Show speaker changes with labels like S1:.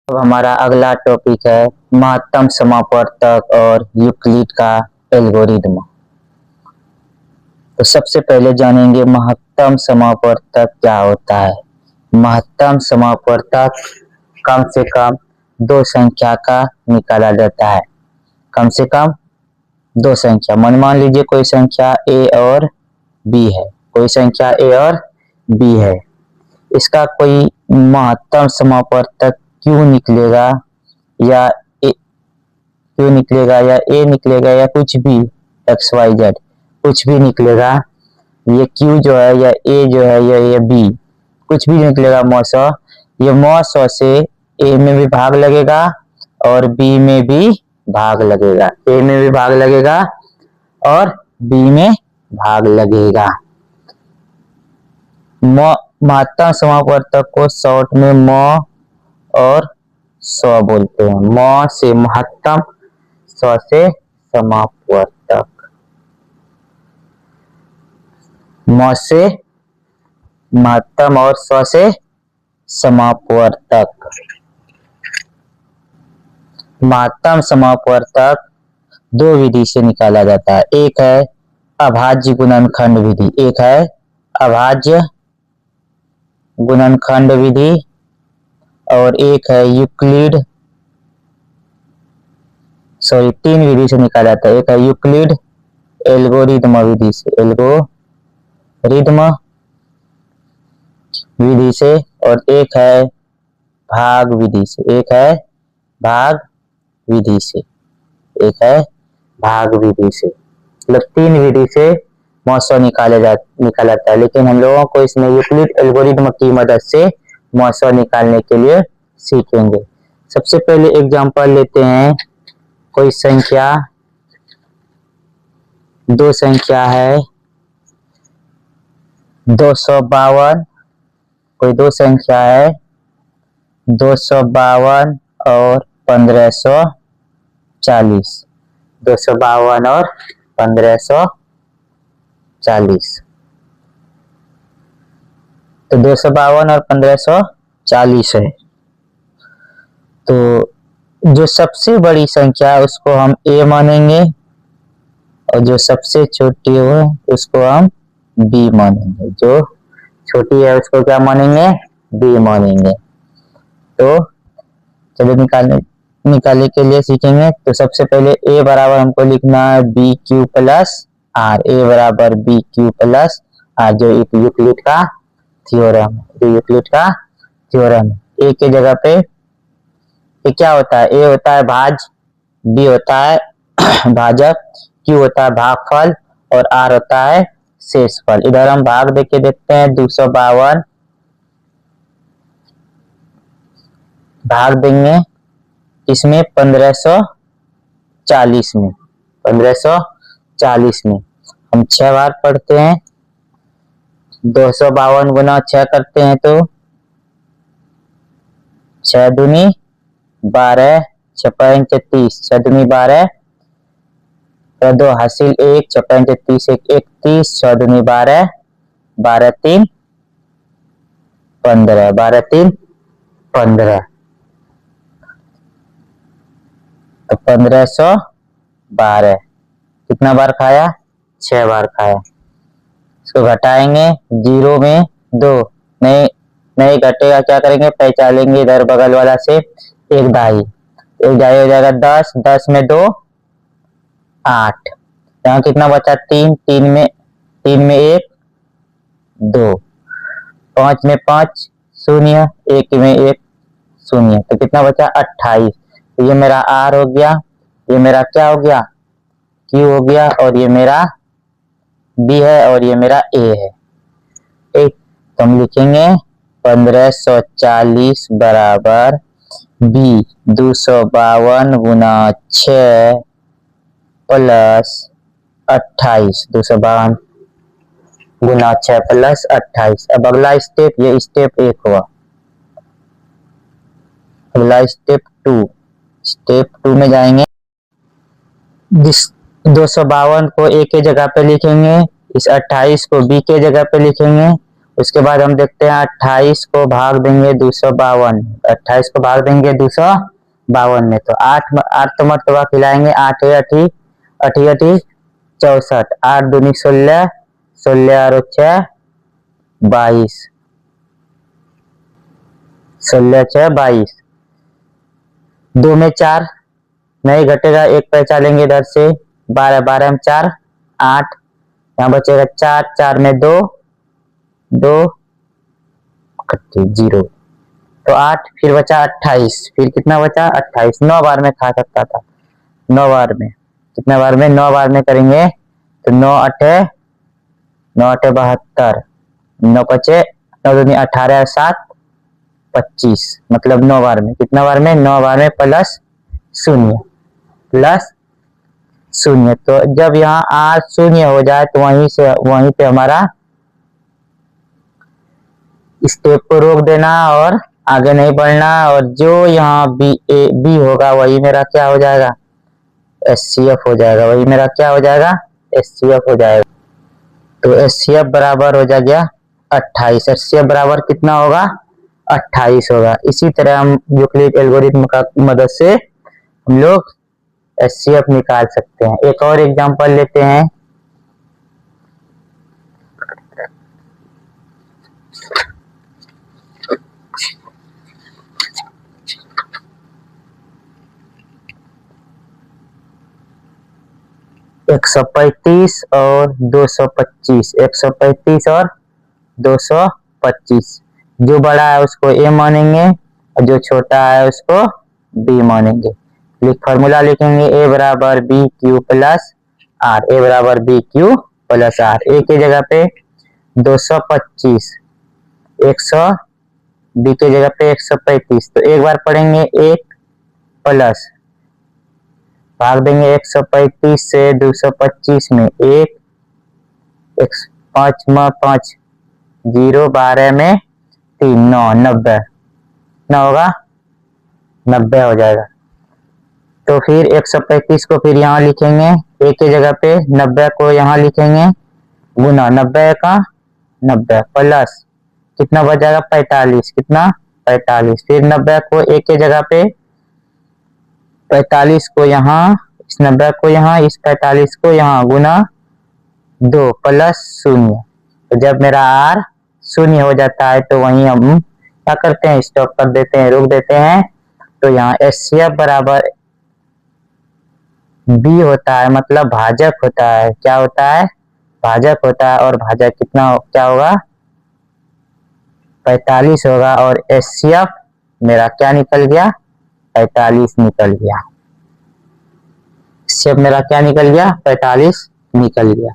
S1: अब हमारा अगला टॉपिक है महत्तम समापवर्तक और यूक्लिड का एल्गोरिदम। तो सबसे पहले जानेंगे महत्तम समापवर्तक क्या होता है। महत्तम समापवर्तक कम से कम दो संख्या का निकाला जाता है। कम से कम दो संख्या, मान लीजिए कोई संख्या a और b है, कोई संख्या a और b है। इसका कोई महत्तम समापवर्तक क्यों निकलेगा या क्यों निकलेगा या a निकलेगा या कुछ भी XYZ कुछ भी निकलेगा। ये Q जो है या A जो है या ये B कुछ भी निकलेगा मौसौ, ये मौसौ से A में भी भाग लगेगा और B में भी भाग लगेगा। A में भी भाग लगेगा और B में भाग लगेगा। महत्तम समापवर्तक को शॉर्ट में म और सौ बोलते हैं। म से महत्तम, सौ से समापवर्तक। म से महत्तम और सौ से समापवर्तक। महत्तम समापवर्तक दो विधि से निकाला जाता है। एक है अभाज्य गुणनखंड विधि, एक है अभाज्य गुणनखंड विधि और एक है यूक्लिड, तीन विधि से निकाला जाता है। एक है यूक्लिड एल्गोरिदम विधि से, एल्गोरिदम विधि से, और एक है भाग विधि से, एक है भाग विधि से, एक है भाग विधि से। मतलब तीन विधि से मौसौ निकाला जाता है, लेकिन हम लोगों को इसमें यूक्लिड एल्गोरिदम की मदद से मौसौ निकालने के लिए सीखेंगे। सबसे पहले एग्जांपल लेते हैं। कोई संख्या, दो संख्या है 252, कोई दो संख्या है 252 और 1540, 252 और 1540। तो 252 और 1540 है। तो जो सबसे बड़ी संख्या है उसको हम a मानेंगे और जो सबसे छोटी है उसको हम b मानेंगे। जो छोटी है उसको क्या मानेंगे? b मानेंगे। तो चलो निकालने के लिए सीखेंगे। तो सबसे पहले a बराबर हमको लिखना है BQ प्लस R, a बराबर BQ प्लस R, जो यूक्लिड का थ्योरम, यूक्लिड का थ्योरम। a के जगह पे ये क्या होता है? a होता है भाज्य, b होता है भाजक, q होता है भागफल और r होता है शेषफल। इधर हम भाग देके देखते हैं। 252 भाग देंगे इसमें 1540 में, 1540 में हम 6 बार पढ़ते हैं। 252 गुना 6 करते हैं तो 6 दूनी 12, 6 पंच 30, 6 दूनी 12, 2 हासिल 1, 6 पंच 30, 31, 6 दूनी 12, 12 3 15, 12 3 15। तो 1512 कितना बार खाया? 6 बार खाया। इसको घटाएंगे, 0 में 2 नहीं घटेगा, क्या करेंगे? पहचानेंगे इधर बगल वाला से, एक दाई हो जाएगा 10, 10 में 2 8। यहाँ कितना बचा? 3, 3 में 1 2, 5 में 5 शून्य, 1 में 1 शून्य। तो कितना बचा? 28। तो ये मेरा R हो गया, ये मेरा क्या हो गया? Q हो गया, और ये मेरा B है और ये मेरा A है। ठीक, तो हम लिखेंगे 1540 बराबर B 252 गुना 6 प्लस 28, 252 गुना 6 प्लस 28। अब अगला स्टेप, ये स्टेप 1 हुआ। अगला स्टेप 2, स्टेप 2 में जाएंगे। 252 को A के जगह पे लिखेंगे, इस 28 को B के जगह पे लिखेंगे उसके बाद हम देखते हैं 28 को भाग देंगे 252, 28 को भाग देंगे 252 में, तो 8 तो मरतबा खिलाएंगे, 8 अठी 64, 8 दूनी 16, 16 और 6 22, 16 6 22, 2 में 4 नहीं घटेगा, एक पैसा लेंगे इधर से, 12 12 में 4 8, यहाँ बचेगा 4, 4 में 2 2 0, तो 8, फिर बचा 28, फिर कितना बचा 28, 9 बार में खा सकता था, 9 बार में, कितना बार में 9 बार में करेंगे, तो 9 8 72, 9 पचे 9 दूनी 18 7 25, मतलब 9 बार में, कितना बार में 9 बार में प्लस 0 प्लस 0, तो जब यहाँ r 0 हो जाए तो वहीं पे हमारा स्टेप को रोक देना और आगे नहीं बढ़ना, और जो यहाँ बी होगा वही मेरा क्या हो जाएगा, SCF हो जाएगा, वही मेरा क्या हो जाएगा, SCF हो जाएगा। तो SCF बराबर हो जाएगा 28, SCF बराबर कितना होगा 28 होगा। इसी तरह हम यूक्लिड एल्गोरिथम का मदद से हम लोग SCF निकाल सकते हैं। एक और एग्जांपल लेते हैं, एक 135 और 225, 135 और 225, जो बड़ा है उसको A मानेंगे और जो छोटा है उसको B मानेंगे। फॉर्मूला लिखेंगे A बराबर B Q plus R, A बराबर B Q plus R. A की जगह पे 225, 100, B की जगह पे 135, तो एक बार पढ़ेंगे 1 प्लस, भाग देंगे 135 से 225 में, 1 5 में 5 0, 12 में 3 9, 90 कितना होगा 90 हो जाएगा। तो फिर 135 को फिर यहाँ लिखेंगे, एक की जगह पे 90 को यहाँ लिखेंगे, गुना 90 का 90 प्लस कितना बच जाएगा 45, कितना 45, फिर 90 को एक की जगह पे 45 को यहाँ, इस 90 को यहाँ, इस 45 को यहाँ, गुना 2 प्लस 0। तो जब मेरा R 0 हो जाता है तो वहीं हम क्या करते हैं, स्टॉप कर देते हैं, रोक देते हैं। तो यहाँ SCF बराबर B होता है, मतलब भाजक होता है, क्या होता है भाजक होता है, और भाजक कितना क्या होगा 45 होगा, और SCF मेरा क्या निकल गया 45 निकल गया। SCF मेरा क्या निकल गया 45 निकल गया।